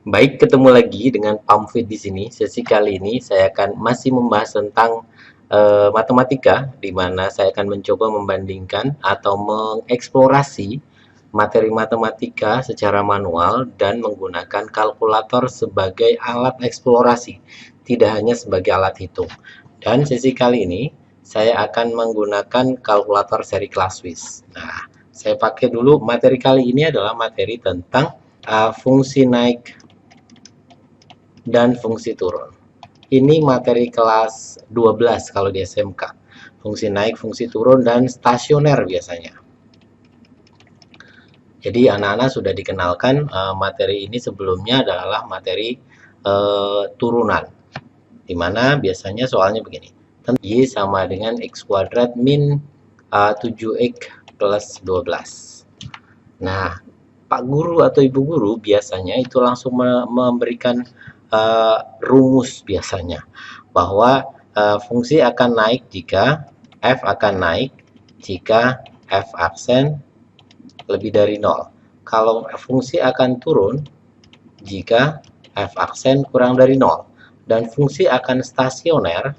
Baik, ketemu lagi dengan Pamfit di sini. Sesi kali ini saya akan masih membahas tentang matematika, di mana saya akan mencoba membandingkan atau mengeksplorasi materi matematika secara manual dan menggunakan kalkulator sebagai alat eksplorasi, tidak hanya sebagai alat hitung. Dan sesi kali ini saya akan menggunakan kalkulator seri Classwiz. Nah, saya pakai dulu materi kali ini adalah materi tentang fungsi naik dan fungsi turun. Ini materi kelas 12 kalau di SMK. Fungsi naik, fungsi turun, dan stasioner biasanya. Jadi anak-anak sudah dikenalkan materi ini sebelumnya adalah materi turunan. Dimana biasanya soalnya begini. Y sama dengan X kuadrat min 7X plus 12. Nah, Pak Guru atau Ibu Guru biasanya itu langsung memberikan rumus biasanya bahwa fungsi akan naik jika f akan naik jika f aksen lebih dari 0. Kalau fungsi akan turun jika f aksen kurang dari 0. Dan fungsi akan stasioner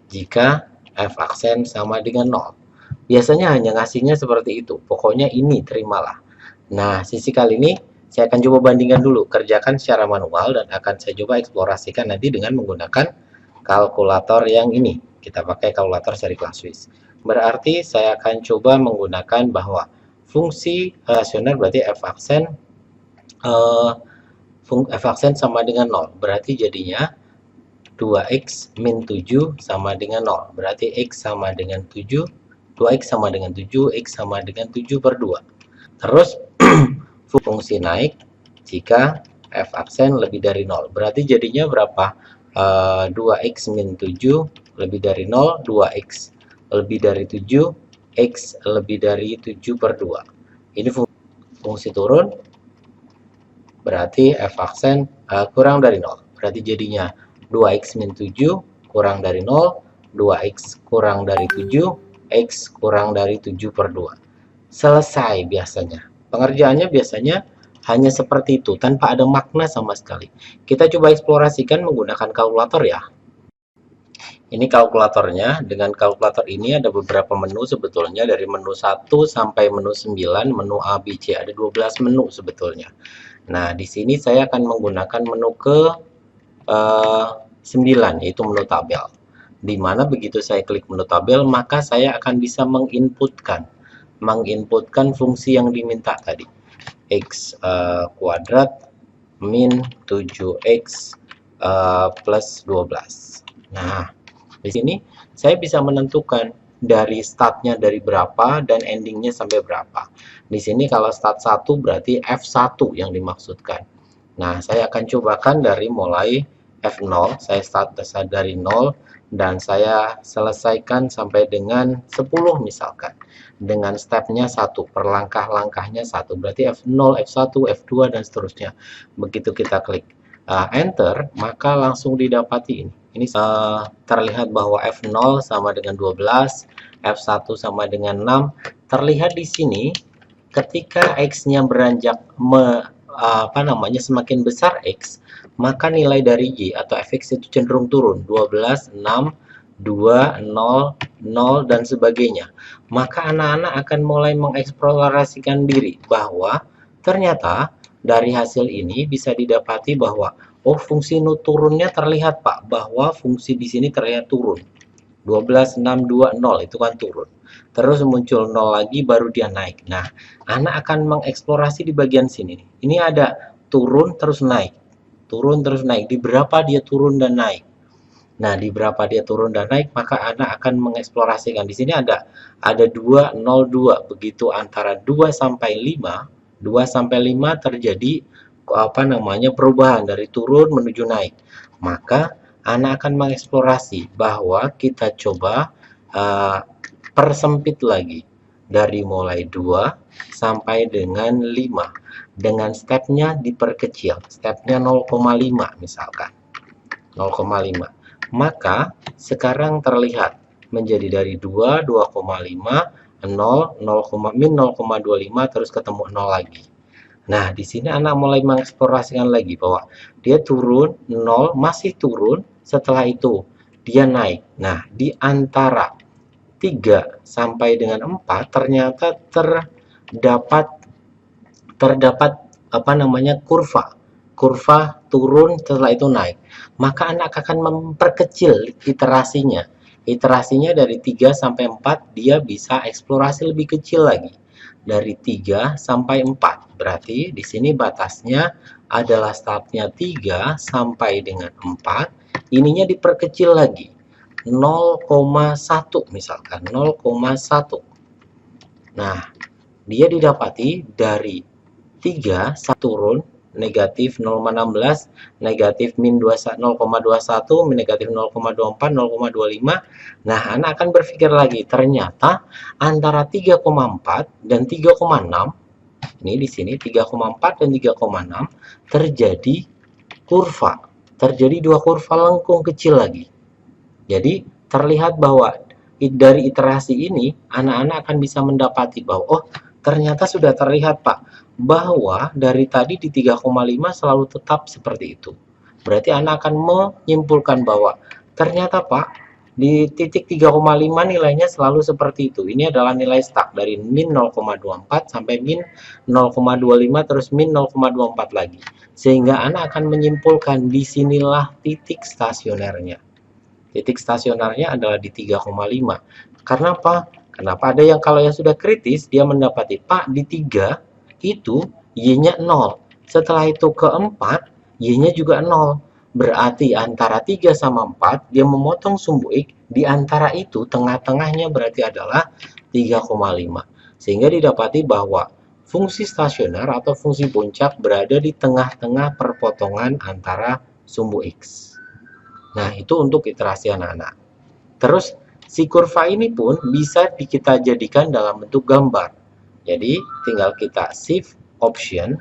jika f aksen sama dengan 0. Biasanya hanya ngasihnya seperti itu. Pokoknya ini terimalah. Nah, sisi kali ini saya akan coba bandingkan dulu, kerjakan secara manual dan akan saya coba eksplorasikan nanti dengan menggunakan kalkulator yang ini. Kita pakai kalkulator seri Classwiz. Berarti saya akan coba menggunakan bahwa fungsi rasioner berarti f aksen sama dengan 0. Berarti jadinya 2x min 7 sama dengan 0. Berarti x sama dengan 7, 2x sama dengan 7, x sama dengan 7 per 2. Terus fungsi naik jika f aksen lebih dari 0. Berarti jadinya berapa? 2x min 7 lebih dari 0, 2x lebih dari 7, x lebih dari 7 per 2. Ini fungsi turun, berarti f aksen kurang dari 0. Berarti jadinya 2x min 7 kurang dari 0, 2x kurang dari 7, x kurang dari 7 per 2. Selesai biasanya. Pengerjaannya biasanya hanya seperti itu, tanpa ada makna sama sekali. Kita coba eksplorasikan menggunakan kalkulator ya. Ini kalkulatornya. Dengan kalkulator ini ada beberapa menu sebetulnya, dari menu 1 sampai menu 9, menu A, B, C. Ada 12 menu sebetulnya. Nah, di sini saya akan menggunakan menu ke 9, yaitu menu tabel. Di mana begitu saya klik menu tabel, maka saya akan bisa menginputkan fungsi yang diminta tadi, x kuadrat min 7x plus 12. Nah, di sini saya bisa menentukan dari startnya dari berapa dan endingnya sampai berapa. Di sini kalau start 1 berarti F1 yang dimaksudkan. Nah, saya akan cobakan dari mulai F0, saya start dari 0 dan saya selesaikan sampai dengan 10 misalkan. Dengan stepnya 1, per langkah-langkahnya 1. Berarti F0, F1, F2 dan seterusnya. Begitu kita klik enter, maka langsung didapati ini. Ini terlihat bahwa F0 sama dengan 12, F1 sama dengan 6. Terlihat di sini ketika X-nya beranjak semakin besar X, maka nilai dari Y atau fx itu cenderung turun. 12, 6, 2, 0, 0, dan sebagainya. Maka anak-anak akan mulai mengeksplorasikan diri bahwa ternyata dari hasil ini bisa didapati bahwa oh, fungsi turunnya terlihat Pak, bahwa fungsi di sini terlihat turun. 12, 6, 2, 0 itu kan turun. Terus muncul 0 lagi baru dia naik. Nah, anak akan mengeksplorasi di bagian sini. Ini ada turun terus naik. Turun terus naik. Di berapa dia turun dan naik. Nah, di berapa dia turun dan naik, maka anak akan mengeksplorasikan. Di sini ada 2, 0, 2. Begitu antara 2 sampai 5, 2 sampai 5 terjadi perubahan dari turun menuju naik. Maka anak akan mengeksplorasi bahwa kita coba persempit lagi dari mulai 2 sampai dengan 5. Dengan stepnya diperkecil. Stepnya 0,5 misalkan. 0,5. Maka sekarang terlihat menjadi dari 2, 2,5, 0, 0, min 0,25 terus ketemu 0 lagi. Nah, di sini anak mulai mengeksplorasikan lagi bahwa dia turun 0, masih turun, setelah itu dia naik. Nah, di antara 3 sampai dengan 4 ternyata terdapat terdapat apa namanya kurva. Kurva turun setelah itu naik. Maka anak akan memperkecil iterasinya. Iterasinya dari 3 sampai 4 dia bisa eksplorasi lebih kecil lagi. Dari 3 sampai 4. Berarti di sini batasnya adalah startnya 3 sampai dengan 4. Ininya diperkecil lagi. 0,1 misalkan 0,1. Nah, dia didapati dari 3 turun negatif 0,16, negatif min 0,21, negatif 0,24, 0,25. Nah, anak akan berpikir lagi, ternyata antara 3,4 dan 3,6, ini di sini 3,4 dan 3,6 terjadi kurva. Terjadi dua kurva lengkung kecil lagi. Jadi terlihat bahwa dari iterasi ini anak-anak akan bisa mendapati bahwa oh ternyata sudah terlihat Pak bahwa dari tadi di 3,5 selalu tetap seperti itu. Berarti anak akan menyimpulkan bahwa ternyata Pak di titik 3,5 nilainya selalu seperti itu. Ini adalah nilai stuck dari min 0,24 sampai min 0,25 terus min 0,24 lagi. Sehingga anak akan menyimpulkan disinilah titik stasionernya. Titik stasionernya adalah di 3,5. Karena apa? Kenapa ada yang kalau yang sudah kritis dia mendapati Pak di 3 itu Y-nya 0. Setelah itu ke 4 Y-nya juga 0. Berarti antara 3 sama 4 dia memotong sumbu X, di antara itu tengah-tengahnya berarti adalah 3,5. Sehingga didapati bahwa fungsi stasioner atau fungsi puncak berada di tengah-tengah perpotongan antara sumbu X. Nah, itu untuk iterasi anak-anak. Terus, si kurva ini pun bisa kita jadikan dalam bentuk gambar. Jadi, tinggal kita shift option,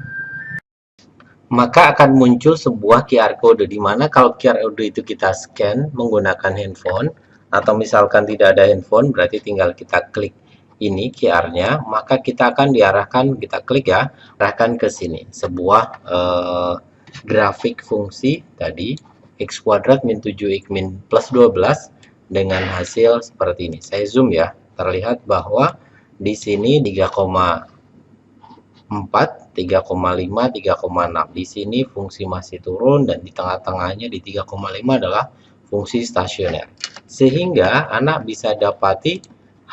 maka akan muncul sebuah QR code, di mana kalau QR code itu kita scan menggunakan handphone, atau misalkan tidak ada handphone, berarti tinggal kita klik ini QR-nya, maka kita akan diarahkan, kita klik ya, arahkan ke sini, sebuah grafik fungsi tadi, X kuadrat min 7X min plus 12 dengan hasil seperti ini. Saya zoom ya, terlihat bahwa di sini 3,4, 3,5, 3,6. Di sini fungsi masih turun dan di tengah-tengahnya di 3,5 adalah fungsi stasioner. Sehingga anak bisa dapati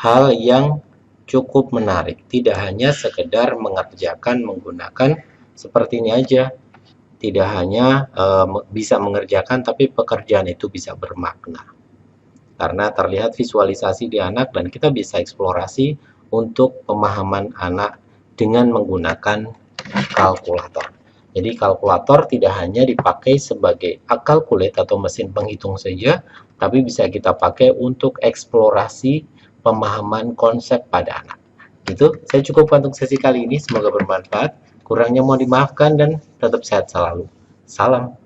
hal yang cukup menarik. Tidak hanya sekedar mengerjakan menggunakan seperti ini aja. Tidak hanya bisa mengerjakan, tapi pekerjaan itu bisa bermakna. Karena terlihat visualisasi di anak dan kita bisa eksplorasi untuk pemahaman anak dengan menggunakan kalkulator. Jadi kalkulator tidak hanya dipakai sebagai calculate atau mesin penghitung saja, tapi bisa kita pakai untuk eksplorasi pemahaman konsep pada anak. Gitu, saya cukupkan untuk sesi kali ini, semoga bermanfaat. Kurangnya mohon dimaafkan dan tetap sehat selalu. Salam.